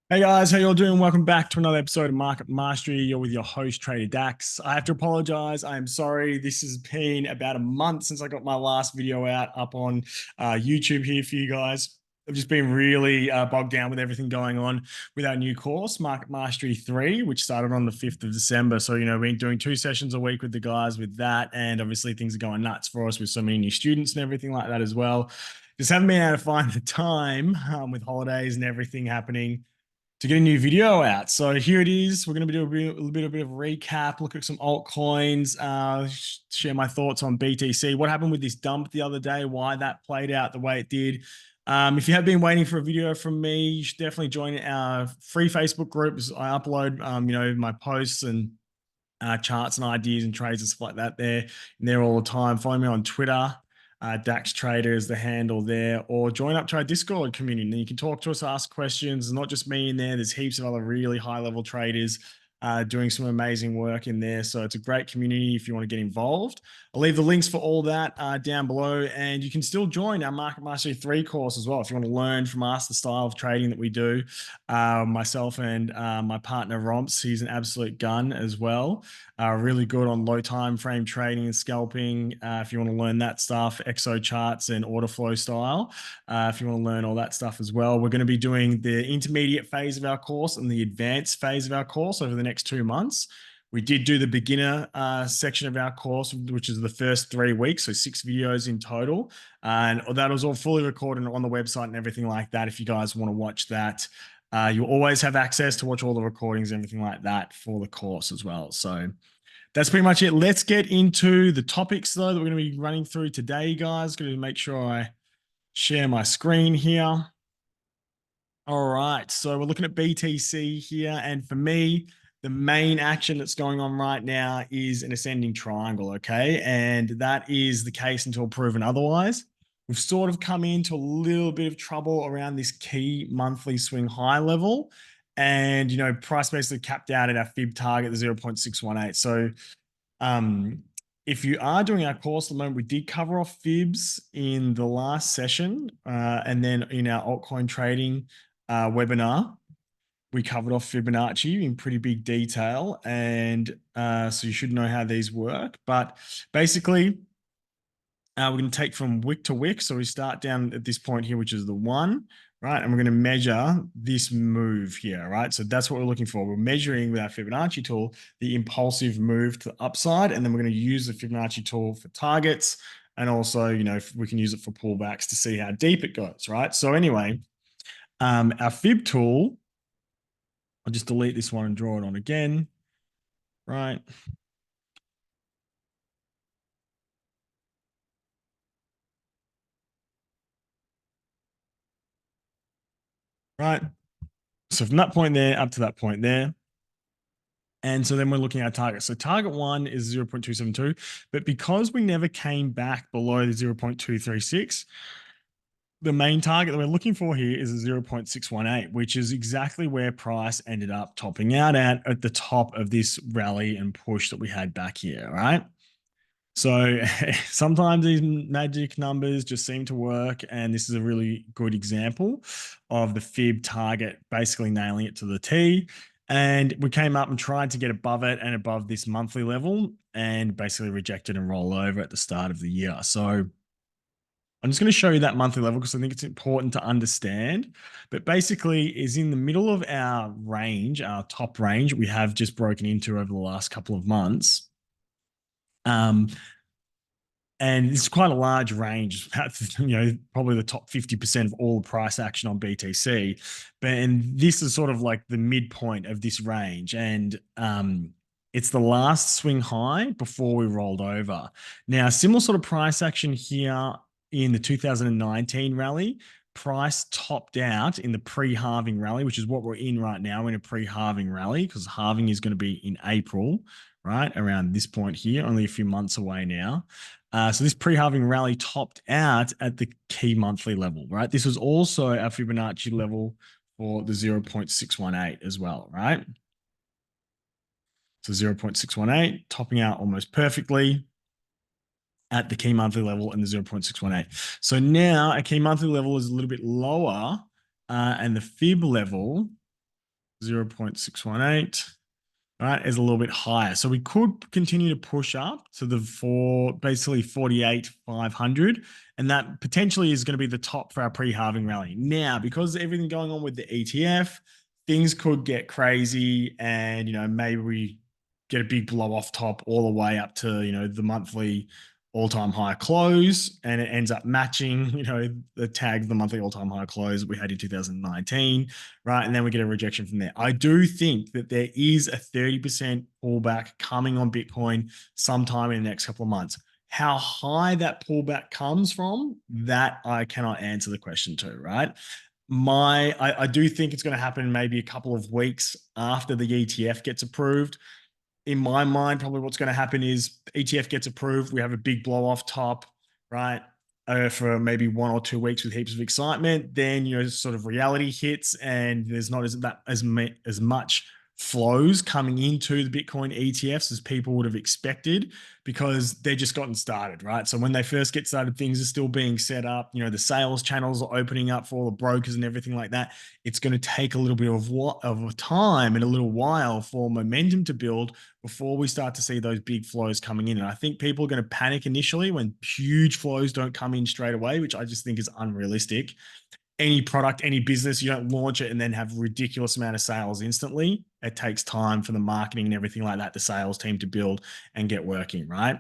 Hey guys, how you all doing? Welcome back to another episode of Market Mastery. You're with your host, Trader Dax. I have to apologize. I am sorry. This has been about a month since I got my last video out up on YouTube here for you guys. I've just been really bogged down with everything going on with our new course, Market Mastery 3, which started on the 5th of December. So, we've been doing 2 sessions a week with the guys with that. And obviously, things are going nuts for us with so many new students and everything like that as well. Just haven't been able to find the time with holidays and everything happening to get a new video out. So here it is. We're going to be doing a little bit of recap, look at some altcoins, share my thoughts on BTC, what happened with this dump the other day, why that played out the way it did. If you have been waiting for a video from me, you should definitely join our free Facebook groups. I upload, my posts and charts and ideas and trades and stuff like that there all the time. Follow me on Twitter. Dax Trader is the handle there, or join up to our Discord community. And you can talk to us, ask questions. There's not just me in there. There's heaps of other really high level traders doing some amazing work in there. So it's a great community if you want to get involved. I'll leave the links for all that down below, and you can still join our Market Mastery 3 course as well if you want to learn from us the style of trading that we do. Myself and my partner Romps, he's an absolute gun as well. Really good on low time frame trading and scalping. If you want to learn that stuff, exo charts and order flow style. If you want to learn all that stuff as well, we're going to be doing the intermediate phase of our course and the advanced phase of our course over the next 2 months. We did do the beginner section of our course, which is the first 3 weeks, so 6 videos in total. And that was all fully recorded on the website and everything like that. If you guys want to watch that, you'll always have access to watch all the recordings and everything like that for the course as well. So that's pretty much it. Let's get into the topics, though, that we're going to be running through today, guys. Going to make sure I share my screen here. All right. So we're looking at BTC here. And for me, the main action that's going on right now is an ascending triangle. Okay. And that is the case until proven otherwise. We've sort of come into a little bit of trouble around this key monthly swing high level. And, price basically capped out at our fib target, the 0.618. So, if you are doing our course at the moment, we did cover off fibs in the last session. And then in our altcoin trading webinar, we covered off Fibonacci in pretty big detail. And so you should know how these work. But basically, we're going to take from wick to wick. So we start down at this point here, which is the 1, right? And we're going to measure this move here, right? So that's what we're looking for. We're measuring with our Fibonacci tool the impulsive move to the upside. And then we're going to use the Fibonacci tool for targets. And also, we can use it for pullbacks to see how deep it goes, right? So anyway, our Fib tool, I'll just delete this one and draw it on again, right? Right. So from that point there up to that point there. And so then we're looking at target. So target 1 is 0.272, but because we never came back below the 0.236, the main target that we're looking for here is a 0.618, which is exactly where price ended up topping out at the top of this rally and push that we had back here, right? So sometimes these magic numbers just seem to work. And this is a really good example of the fib target basically nailing it to the T. And we came up and tried to get above it and above this monthly level and basically rejected and roll over at the start of the year. So I'm just going to show you that monthly level because I think it's important to understand. But basically is in the middle of our range, our top range we have just broken into over the last couple of months. And it's quite a large range, probably the top 50% of all the price action on BTC. And this is sort of like the midpoint of this range. And it's the last swing high before we rolled over. Now, similar sort of price action here in the 2019 rally. Price topped out in the pre-halving rally, which is what we're in right now. We're in a pre-halving rally because halving is going to be in April, right? Around this point here, only a few months away now. So this pre-halving rally topped out at the key monthly level, right? This was also our Fibonacci level for the 0.618 as well, right? So 0.618 topping out almost perfectly at the key monthly level and the 0.618. So now a key monthly level is a little bit lower and the fib level 0.618. Right, is a little bit higher. So we could continue to push up to the basically 48,500. And that potentially is going to be the top for our pre-halving rally. Now, because everything going on with the ETF, things could get crazy. And, maybe we get a big blow off top all the way up to, the monthly all-time high close, and it ends up matching, the tag of the monthly all-time high close we had in 2019, right? And then we get a rejection from there. I do think that there is a 30% pullback coming on Bitcoin sometime in the next couple of months. How high that pullback comes from, that I cannot answer the question to, right? I do think it's going to happen maybe a couple of weeks after the ETF gets approved. In my mind, probably what's going to happen is ETF gets approved. We have a big blow off top, right? For maybe 1 or 2 weeks with heaps of excitement. Then, sort of reality hits and there's not as much flows coming into the Bitcoin ETFs as people would have expected, because they're just gotten started, right? So when they first get started, things are still being set up. The sales channels are opening up for all the brokers and everything like that. It's going to take a little bit of time and a little while for momentum to build before we start to see those big flows coming in. And I think people are going to panic initially when huge flows don't come in straight away, which I just think is unrealistic. Any product, any business, you don't launch it and then have ridiculous amount of sales instantly. It takes time for the marketing and everything like that, the sales team to build and get working, right?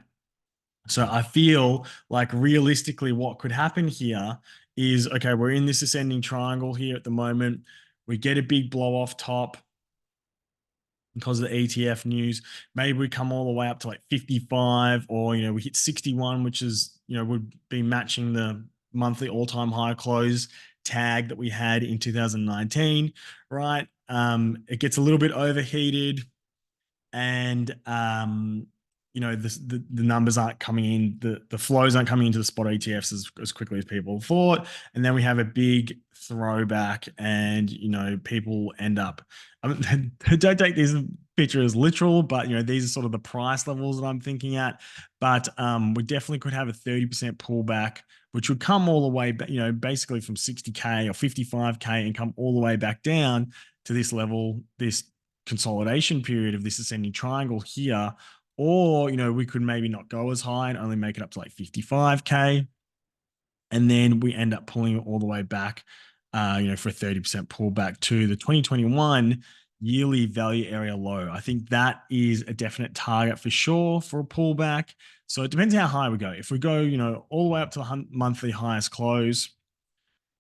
So I feel like realistically what could happen here is, okay, we're in this ascending triangle here at the moment. We get a big blow off top because of the ETF news. Maybe we come all the way up to like 55, or, we hit 61, which is, would be matching the monthly all-time high close tag that we had in 2019, right? It gets a little bit overheated, and the numbers aren't coming in, the flows aren't coming into the spot ETFs as quickly as people thought, and then we have a big throwback, and people end up, don't take this picture as literal, but these are sort of the price levels that I'm thinking at. But we definitely could have a 30% pullback, which would come all the way back, basically from 60K or 55K, and come all the way back down to this level, this consolidation period of this ascending triangle here. Or, we could maybe not go as high and only make it up to like 55K. And then we end up pulling it all the way back, for a 30% pullback to the 2021 yearly value area low. I think that is a definite target for sure for a pullback. So it depends how high we go. If we go, all the way up to the monthly highest close,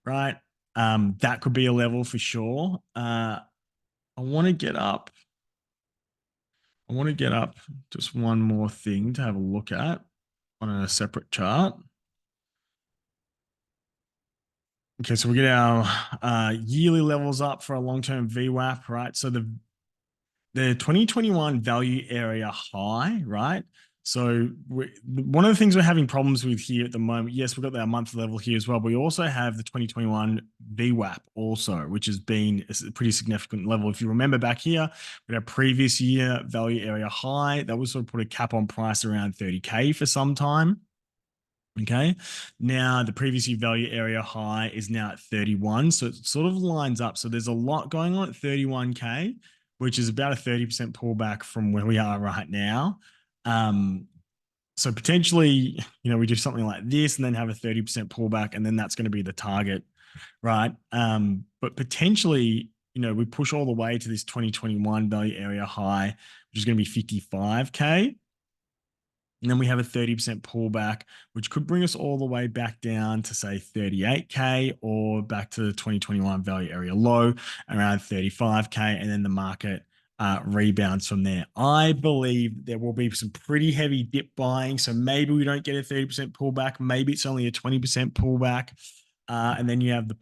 right? That could be a level for sure. I want to get up just one more thing to have a look at on a separate chart. Okay, so we get our yearly levels up for a long-term VWAP, right? So the 2021 value area high, right? So one of the things we're having problems with here at the moment, yes, we've got our monthly level here as well, but we also have the 2021 VWAP also, which has been a pretty significant level. If you remember back here, we had a previous year value area high that was sort of put a cap on price around 30K for some time. Okay. Now the previous year value area high is now at 31. So it sort of lines up. So there's a lot going on at 31K, which is about a 30% pullback from where we are right now. So potentially, we do something like this and then have a 30% pullback, and then that's going to be the target, right? But potentially, we push all the way to this 2021 value area high, which is going to be 55K. And then we have a 30% pullback, which could bring us all the way back down to say 38K, or back to the 2021 value area low around 35K. And then the market rebounds from there. I believe there will be some pretty heavy dip buying. So maybe we don't get a 30% pullback. Maybe it's only a 20% pullback. And then you have the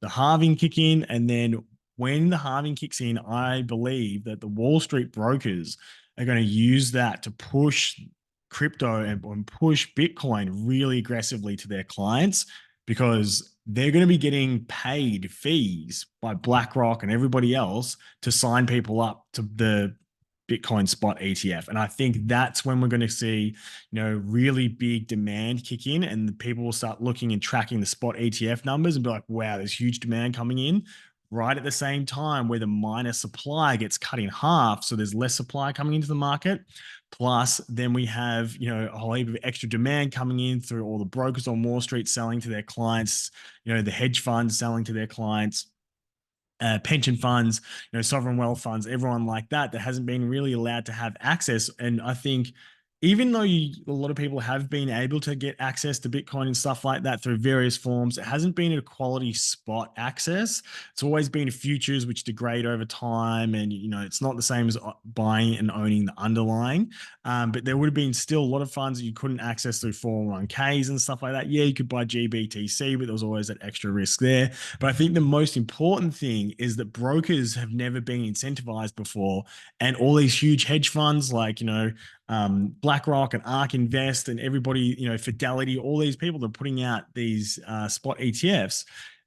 the halving kick in. And then when the halving kicks in, I believe that the Wall Street brokers are going to use that to push crypto and push Bitcoin really aggressively to their clients, because they're going to be getting paid fees by BlackRock and everybody else to sign people up to the Bitcoin spot ETF. And I think that's when we're going to see, really big demand kick in, and people will start looking and tracking the spot ETF numbers and be like, wow, there's huge demand coming in. right at the same time where the miner supply gets cut in half. So there's less supply coming into the market. Plus, then we have, a whole heap of extra demand coming in through all the brokers on Wall Street selling to their clients, the hedge funds selling to their clients, pension funds, sovereign wealth funds, everyone like that hasn't been really allowed to have access. And I think even though a lot of people have been able to get access to Bitcoin and stuff like that through various forms, it hasn't been a quality spot access. It's always been futures which degrade over time, and it's not the same as buying and owning the underlying. But there would have been still a lot of funds that you couldn't access through 401ks and stuff like that. Yeah, you could buy GBTC, but there was always that extra risk there. But I think the most important thing is that brokers have never been incentivized before, and all these huge hedge funds like BlackRock and ARK Invest and everybody, Fidelity, all these people that are putting out these spot ETFs,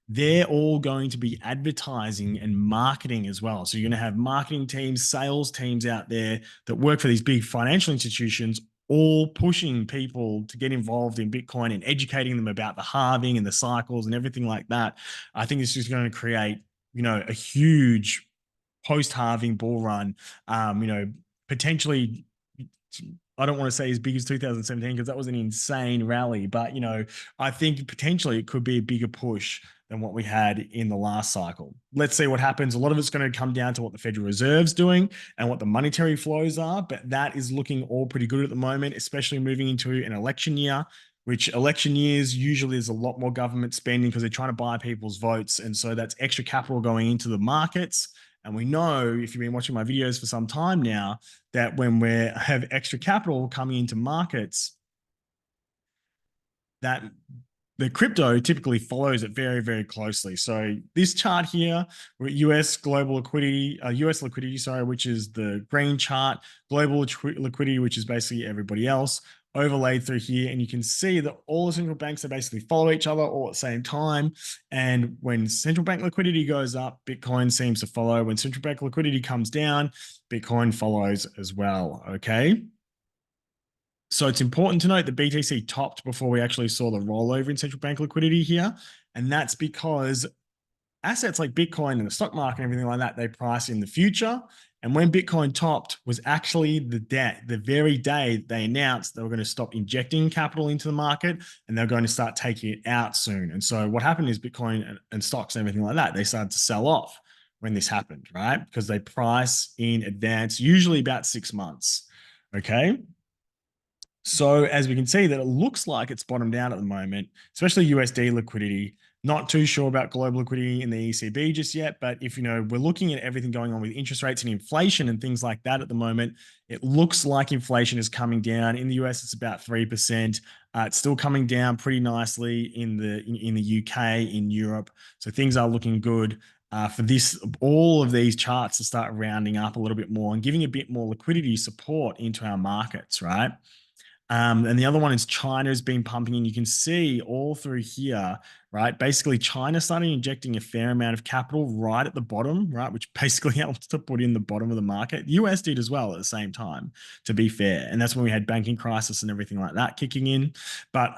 they're all going to be advertising and marketing as well. So you're going to have marketing teams, sales teams out there that work for these big financial institutions, all pushing people to get involved in Bitcoin and educating them about the halving and the cycles and everything like that. I think this is going to create, a huge post-halving bull run, potentially, I don't want to say as big as 2017 because that was an insane rally, but I think potentially it could be a bigger push than what we had in the last cycle. Let's see what happens. A lot of it's going to come down to what the Federal Reserve's doing and what the monetary flows are, but that is looking all pretty good at the moment, especially moving into an election year, which election years usually there's a lot more government spending because they're trying to buy people's votes. And so that's extra capital going into the markets. And we know, if you've been watching my videos for some time now, that when we have extra capital coming into markets, that the crypto typically follows it very, very closely. So this chart here, we're US global liquidity, US liquidity, sorry, which is the green chart, global liquidity, which is basically everybody else, overlaid through here. And you can see that all the central banks are basically follow each other all at the same time. And when central bank liquidity goes up, Bitcoin seems to follow. When central bank liquidity comes down, Bitcoin follows as well, okay? So it's important to note that BTC topped before we actually saw the rollover in central bank liquidity here. And that's because assets like Bitcoin and the stock market and everything like that, they price in the future. And when Bitcoin topped was actually the very day they announced they were going to stop injecting capital into the market and they're going to start taking it out soon. And so what happened is Bitcoin and stocks and everything like that, they started to sell off when this happened, right? Because they price in advance, usually about 6 months. Okay. So as we can see that it looks like it's bottomed out at the moment, especially USD liquidity. Not too sure about global liquidity in the ECB just yet, but if we're looking at everything going on with interest rates and inflation and things like that at the moment, it looks like inflation is coming down. In the US, it's about 3%. It's still coming down pretty nicely in the UK, in Europe. So things are looking good for all of these charts to start rounding up a little bit more and giving a bit more liquidity support into our markets, right? And the other one is China has been pumping in. You can see all through here, right? Basically, China started injecting a fair amount of capital right at the bottom, right? Which basically helps to put in the bottom of the market. US did as well at the same time, to be fair. And that's when we had banking crisis and everything like that kicking in. But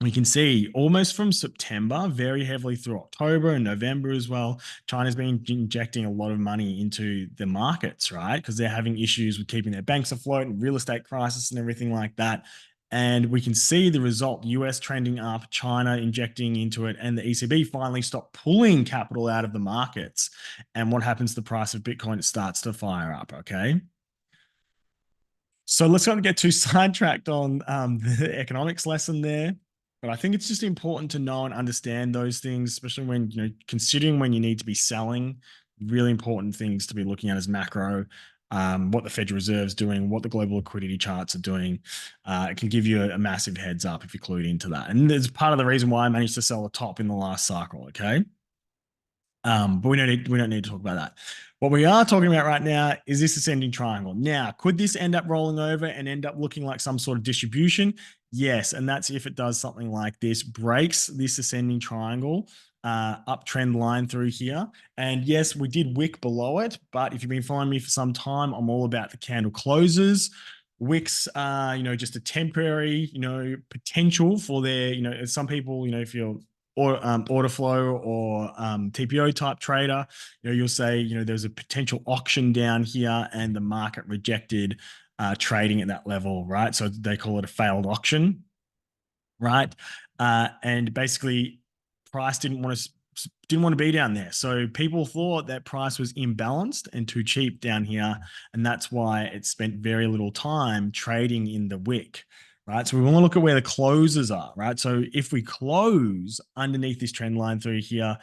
we can see almost from September, very heavily through October and November as well, China's been injecting a lot of money into the markets, right? Because they're having issues with keeping their banks afloat and real estate crisis and everything like that. And we can see the result, US trending up, China injecting into it, and the ECB finally stopped pulling capital out of the markets. And what happens to the price of Bitcoin? It starts to fire up, okay? So let's not get too sidetracked on the economics lesson there. But I think it's just important to know and understand those things, especially when, considering when you need to be selling. Really important things to be looking at as macro, what the Federal Reserve's doing, what the global liquidity charts are doing. It can give you a massive heads up if you're clued into that. And there's part of the reason why I managed to sell the top in the last cycle, okay? But we don't need to talk about that. What we are talking about right now is this ascending triangle. Now, could this end up rolling over and end up looking like some sort of distribution? Yes, and that's if it does something like this, breaks this ascending triangle, uptrend line through here. And yes, we did wick below it, but if you've been following me for some time, I'm all about the candle closes. Wicks are, just a temporary, potential for their, some people, if you're order flow or TPO type trader, you'll say, there's a potential auction down here and the market rejected trading at that level, right? So they call it a failed auction, right? And basically, price didn't want to be down there. So people thought that price was imbalanced and too cheap down here, and that's why it spent very little time trading in the wick. Right. So we want to look at where the closes are, right? So if we close underneath this trend line through here,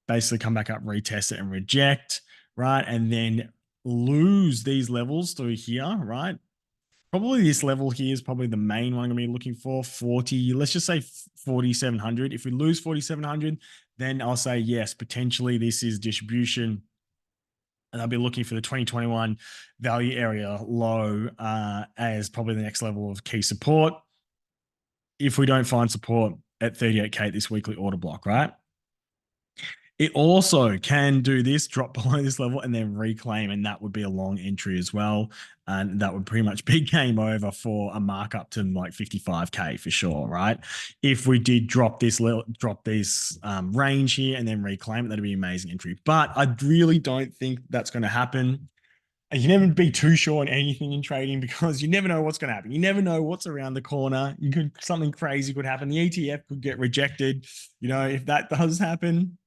basically come back up, retest it and reject, right? And then lose these levels through here, right? Probably this level here is probably the main one I'm going to be looking for. 40, let's just say 4,700. If we lose 4,700, then I'll say yes, potentially this is distribution. And I'll be looking for the 2021 value area low as probably the next level of key support. If we don't find support at 38K this weekly order block, right? It also can do this, drop below this level, and then reclaim, and that would be a long entry as well. And that would pretty much be game over for a markup to like 55K for sure, right? If we did drop this range here and then reclaim it, that'd be an amazing entry. But I really don't think that's going to happen. And you never be too sure on anything in trading because you never know what's going to happen. You never know what's around the corner. Something crazy could happen. The ETF could get rejected. If that does happen,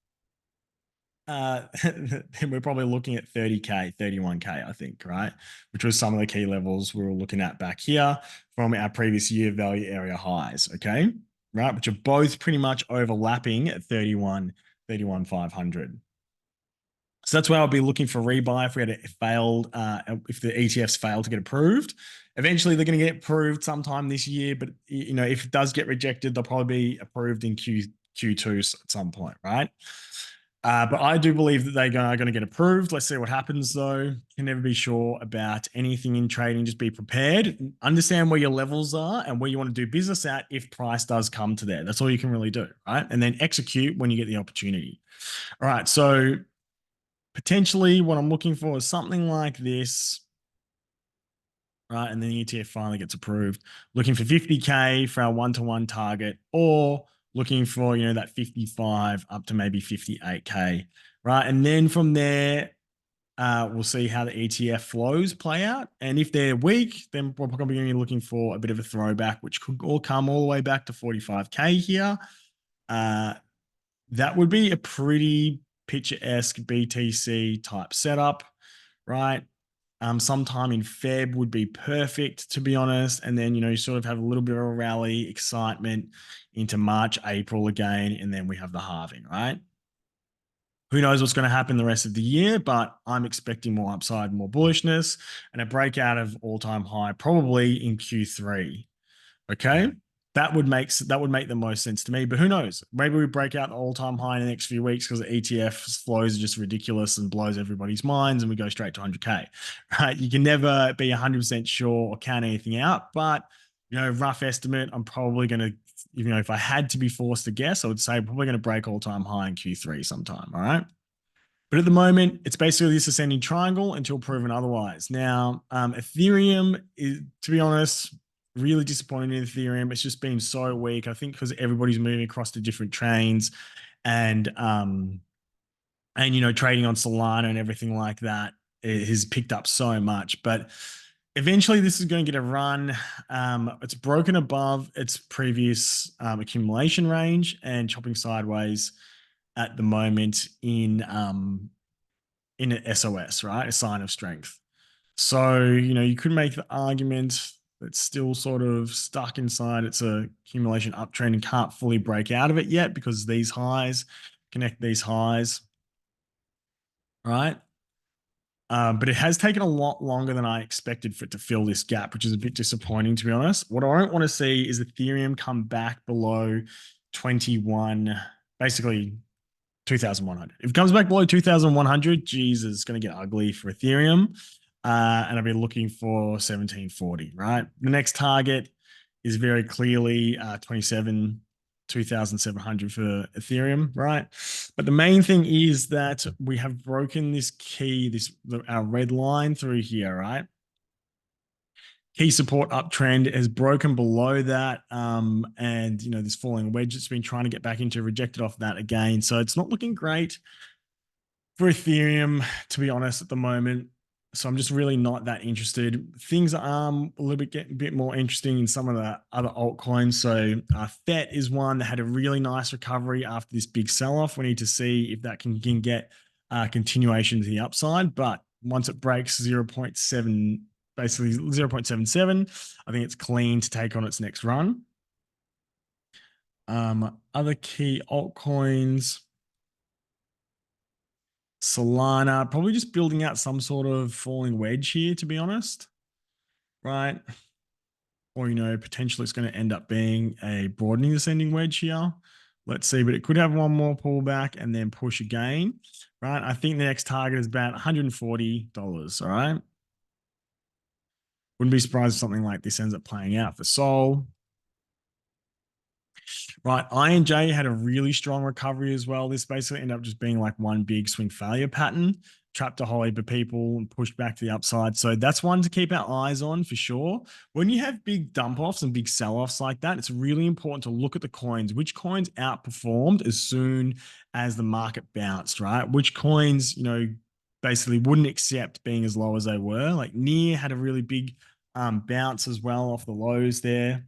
then we're probably looking at 30K, 31K, I think, right? Which was some of the key levels we were looking at back here from our previous year value area highs, okay? Right, which are both pretty much overlapping at 31,500. So that's where I'll be looking for rebuy if we had if the ETFs fail to get approved. Eventually, they're going to get approved sometime this year, but if it does get rejected, they'll probably be approved in Q2 at some point, right? But I do believe that they are going to get approved. Let's see what happens, though. You can never be sure about anything in trading. Just be prepared. Understand where your levels are and where you want to do business at if price does come to there. That's all you can really do, right? And then execute when you get the opportunity. All right, so potentially what I'm looking for is something like this, right? And then the ETF finally gets approved. Looking for 50K for our one-to-one target, or looking for, that 55 up to maybe 58K, right? And then from there, we'll see how the ETF flows play out. And if they're weak, then we're probably going to be looking for a bit of a throwback, which could all come all the way back to 45K here. That would be a pretty picturesque BTC type setup, right? Sometime in Feb would be perfect, to be honest. And then, you sort of have a little bit of a rally, excitement into March, April again, and then we have the halving, right? Who knows what's going to happen the rest of the year, but I'm expecting more upside, more bullishness, and a breakout of all-time high probably in Q3. Okay. That would make the most sense to me, but who knows? Maybe we break out the all-time high in the next few weeks because the ETF flows are just ridiculous and blows everybody's minds, and we go straight to 100K. Right? You can never be 100% sure or count anything out, but rough estimate, I'm probably going to, if I had to be forced to guess, I would say probably going to break all-time high in Q3 sometime. All right. But at the moment, it's basically this ascending triangle until proven otherwise. Now, Ethereum is, to be honest, really disappointed in Ethereum. It's just been so weak. I think because everybody's moving across to different chains and trading on Solana and everything like that, it has picked up so much. But eventually this is going to get a run. It's broken above its previous accumulation range and chopping sideways at the moment in an SOS, right? A sign of strength. So, you could make the argument that's still sort of stuck inside its accumulation uptrend and can't fully break out of it yet because these highs connect these highs, right? But it has taken a lot longer than I expected for it to fill this gap, which is a bit disappointing, to be honest. What I don't want to see is Ethereum come back below 21, basically 2,100. If it comes back below 2,100, Jesus, it's going to get ugly for Ethereum. And I'll be looking for 1740, right? The next target is very clearly 2,700 for Ethereum, right? But the main thing is that we have broken this key, our red line through here, right? Key support uptrend has broken below that. And, this falling wedge that's been trying to get back into rejected off that again. So it's not looking great for Ethereum, to be honest, at the moment. So I'm just really not that interested. Things are a little bit getting a bit more interesting in some of the other altcoins. So FET is one that had a really nice recovery after this big sell-off. We need to see if that can get continuation to the upside. But once it breaks 0.7, basically 0.77, I think it's clean to take on its next run. Other key altcoins. Solana, probably just building out some sort of falling wedge here, to be honest, right? Or, potentially it's going to end up being a broadening ascending wedge here. Let's see, but it could have one more pullback and then push again, right? I think the next target is about $140, all right? Wouldn't be surprised if something like this ends up playing out for Sol. Right, INJ had a really strong recovery as well. This basically ended up just being like one big swing failure pattern, trapped a whole heap of people and pushed back to the upside. So that's one to keep our eyes on for sure. When you have big dump offs and big sell offs like that, it's really important to look at the coins. Which coins outperformed as soon as the market bounced, right? Which coins, basically wouldn't accept being as low as they were. Like Near had a really big bounce as well off the lows there.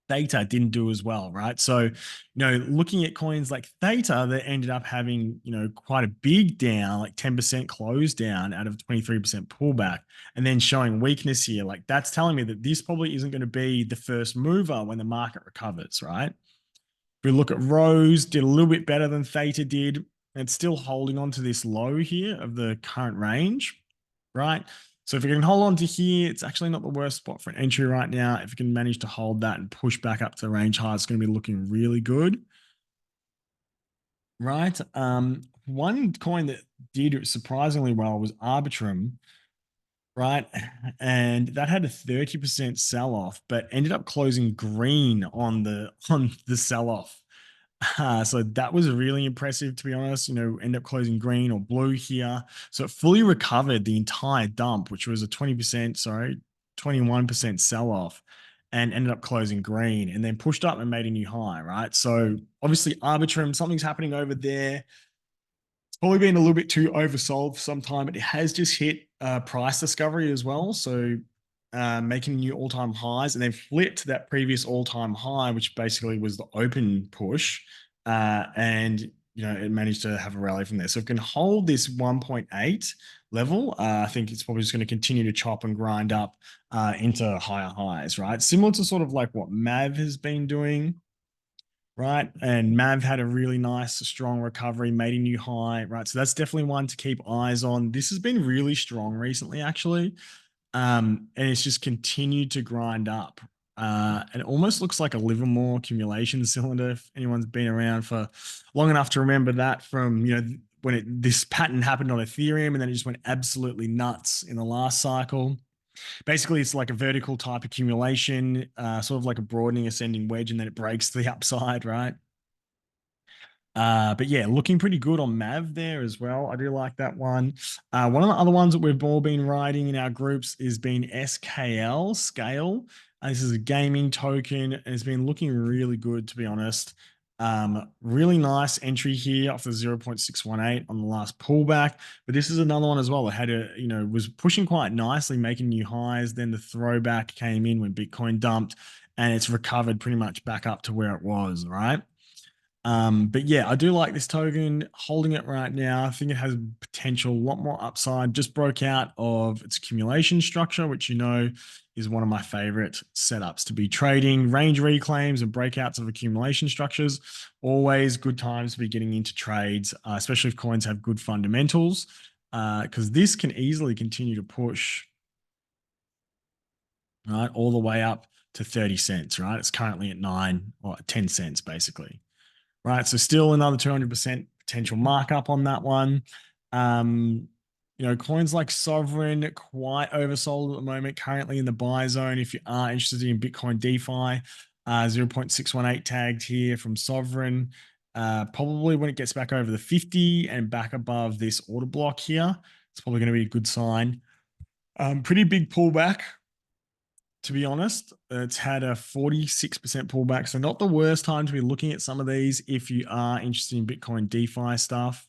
Theta didn't do as well, right? So, looking at coins like Theta that ended up having, quite a big down, like 10% close down out of 23% pullback, and then showing weakness here, like that's telling me that this probably isn't going to be the first mover when the market recovers, right? If we look at Rose, did a little bit better than Theta did. It's still holding on to this low here of the current range, right? So if you can hold on to here, it's actually not the worst spot for an entry right now. If you can manage to hold that and push back up to the range high, it's going to be looking really good, right? One coin that did surprisingly well was Arbitrum, right? And that had a 30% sell off, but ended up closing green on the sell off. So that was really impressive, to be honest. End up closing green or blue here. So it fully recovered the entire dump, which was a 21% sell off, and ended up closing green and then pushed up and made a new high, right? So obviously, Arbitrum, something's happening over there. It's probably been a little bit too oversold for some time. It has just hit price discovery as well. So making new all-time highs and then flipped that previous all-time high, which basically was the open push. And it managed to have a rally from there. So if it can hold this 1.8 level, I think it's probably just going to continue to chop and grind up into higher highs, right? Similar to sort of like what MAV has been doing, right? And MAV had a really nice, strong recovery, made a new high, right? So that's definitely one to keep eyes on. This has been really strong recently, actually. And it's just continued to grind up. And it almost looks like a Livermore accumulation cylinder. If anyone's been around for long enough to remember that from, when this pattern happened on Ethereum and then it just went absolutely nuts in the last cycle. Basically, it's like a vertical type accumulation, sort of like a broadening ascending wedge, and then it breaks to the upside, right? But yeah, looking pretty good on Mav there as well. I do like that one. One of the other ones that we've all been riding in our groups has been SKL, Scale. This is a gaming token and it's been looking really good, to be honest. Really nice entry here off the 0.618 on the last pullback. But this is another one as well that had was pushing quite nicely, making new highs. Then the throwback came in when Bitcoin dumped and it's recovered pretty much back up to where it was, right? But yeah, I do like this token, holding it right now. I think it has potential, a lot more upside. Just broke out of its accumulation structure, which is one of my favorite setups to be trading. Range reclaims and breakouts of accumulation structures, always good times to be getting into trades, especially if coins have good fundamentals, because this can easily continue to push, right, all the way up to 30 cents, right? It's currently at 9 or 10 cents, basically. Right, so still another 200% potential markup on that one. Coins like Sovereign, quite oversold at the moment, currently in the buy zone. If you are interested in Bitcoin DeFi, 0.618 tagged here from Sovereign. Probably when it gets back over the 50 and back above this order block here, it's probably going to be a good sign. Pretty big pullback to be honest. It's had a 46% pullback. So not the worst time to be looking at some of these if you are interested in Bitcoin DeFi stuff.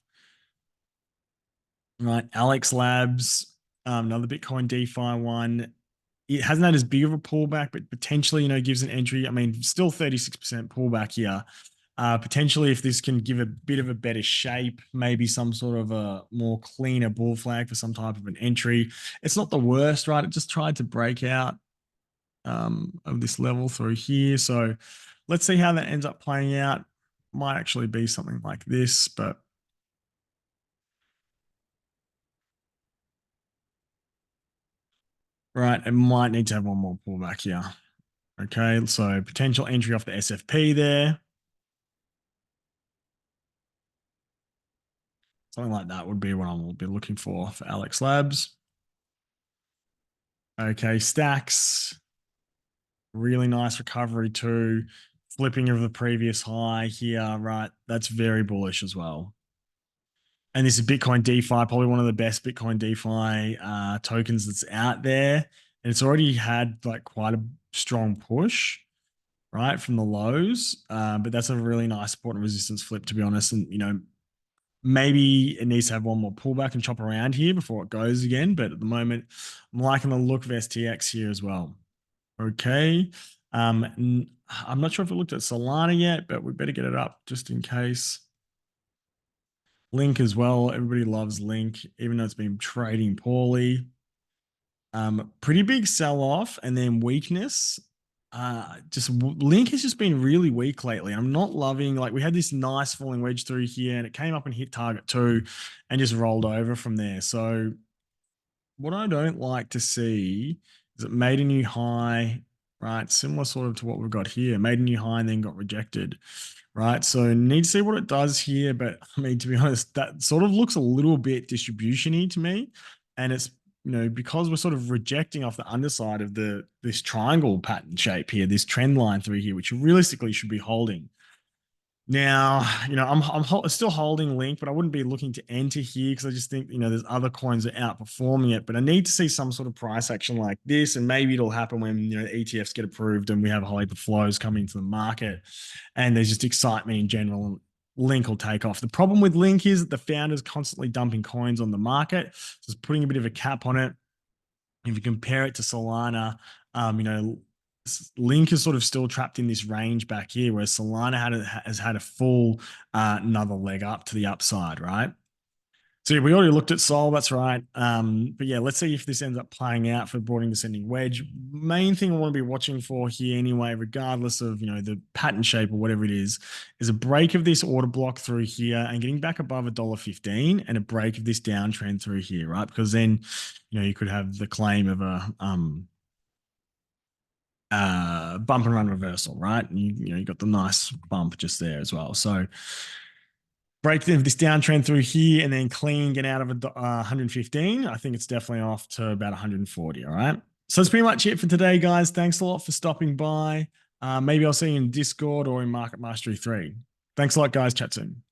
Right. Alex Labs, another Bitcoin DeFi one. It hasn't had as big of a pullback, but potentially, gives an entry. I mean, still 36% pullback here. Potentially, if this can give a bit of a better shape, maybe some sort of a more cleaner bull flag for some type of an entry. It's not the worst, right? It just tried to break out of this level through here. So let's see how that ends up playing out. Might actually be something like this, but right, it might need to have one more pullback here. Okay, so potential entry off the SFP there. Something like that would be what I'll be looking for Alex Labs. Okay, stacks. Really nice recovery too. Flipping of the previous high here, right? That's very bullish as well. And this is Bitcoin DeFi, probably one of the best Bitcoin DeFi tokens that's out there. And it's already had like quite a strong push, right, from the lows. But that's a really nice support and resistance flip, to be honest. And, maybe it needs to have one more pullback and chop around here before it goes again. But at the moment, I'm liking the look of STX here as well. Okay. I'm not sure if we looked at Solana yet, but we better get it up just in case. Link as well. Everybody loves Link, even though it's been trading poorly. Pretty big sell off and then weakness. Just Link has just been really weak lately. I'm not loving, like, we had this nice falling wedge through here and it came up and hit target 2 and just rolled over from there. So what I don't like to see is it made a new high, right? Similar sort of to what we've got here. Made a new high and then got rejected, right? So need to see what it does here. But I mean, to be honest, that sort of looks a little bit distribution-y to me. And it's, because we're sort of rejecting off the underside of this triangle pattern shape here, this trend line through here, which realistically should be holding. Now, I'm still holding Link, but I wouldn't be looking to enter here because I just think, there's other coins that are outperforming it. But I need to see some sort of price action like this, and maybe it'll happen when, ETFs get approved and we have a whole heap of flows coming into the market, and there's just excitement in general, and Link will take off. The problem with Link is that the founder's constantly dumping coins on the market, so it's putting a bit of a cap on it. If you compare it to Solana, Link is sort of still trapped in this range back here, whereas Solana has had a full another leg up to the upside, right? So we already looked at Sol, that's right. But yeah, let's see if this ends up playing out for broadening descending wedge. Main thing I want to be watching for here anyway, regardless of, the pattern shape or whatever it is a break of this order block through here and getting back above $1.15 and a break of this downtrend through here, right? Because then, you could have the claim of a bump and run reversal, right? And you got the nice bump just there as well. So break this downtrend through here and then clean, get out of 115. I think it's definitely off to about 140. All right. So that's pretty much it for today, guys. Thanks a lot for stopping by. Maybe I'll see you in Discord or in Market Mastery 3. Thanks a lot, guys. Chat soon.